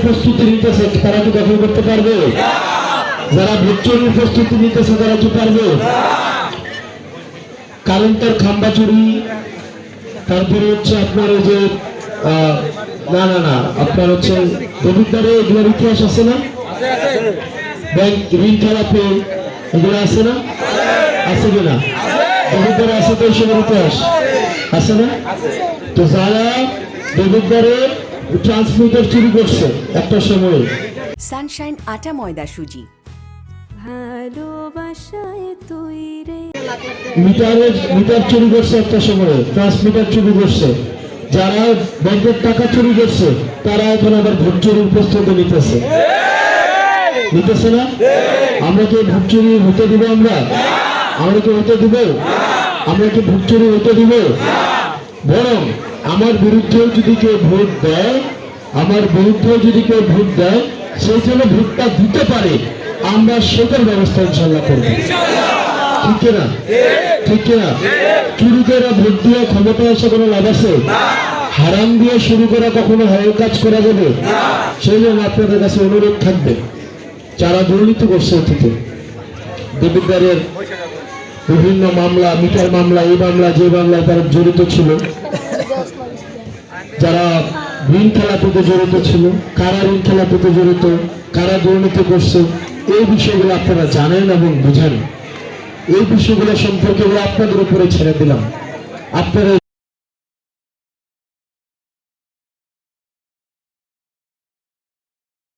প্রস্তুতি নিতেছে তারা কি দখল করতে পারবে? যারা ভোট চুরির প্রস্তুতি নিতেছে তারা কি পারবে? কারেন্টের খাম্বা চুরি, তারপরে হচ্ছে আপনার ওই যে না না না আপনার হচ্ছে দেবিদ্বারে এগুলোর ইতিহাস আছে না? ব্যাংক ঋণ খেলাপে এগুলো আছে না? আছে কিনা? দেবিদ্বারে আছে তো এইসবের ইতিহাস আছে না? তো যারা দেবিদ্বারে ট্রান্সমিটার চুরি করছে একটা সময়, সানশাইন আটা ময়দা সুজি, ভালোবাসায় তৈরি মিটার চুরি করছে একটা সময়, ট্রান্সমিটার চুরি করছে, যারা ব্যাংকের টাকা চুরি করছে তারা এখন আবার ভোট চুরির প্রস্তুতি নিতেছে না? আমরা কি ভোট চুরি হতে দিব? আমরা কি হতে দিব? আমরা কি ভোট চুরি হতে দিব? বরং আমার বিরুদ্ধেও যদি কেউ ভোট দেয়, সেই জন্য ভোটটা দিতে পারে, আমরা সেটার ব্যবস্থা ইনশাল্লাহ করবো। ঠিক কিনা? চুরি করে ভোট দিয়ে ক্ষমতা এসে কোনো লাভ আছে? হারাম দিয়ে শুরু করা কখনো হারাম কাজ করা যাবে? সেই জন্য আপনাদের কাছে অনুরোধ থাকবে, যারা দুর্নীতি করছে অতীতে দেবিদ্বারের বিভিন্ন মামলা, মিটার মামলা, এই মামলা যে মামলায় তারা জড়িত ছিল, যারা ঋণ খেলাপিতে জড়িত ছিল, কারা ঋণ খেলাপিতে জড়িত, কারা দুর্নীতি করছে, এই বিষয়গুলো আপনারা জানেন এবং বুঝেন। এই বিষয়গুলো সম্পর্কে আপনাদের উপরে ছেড়ে দিলাম। আপনারা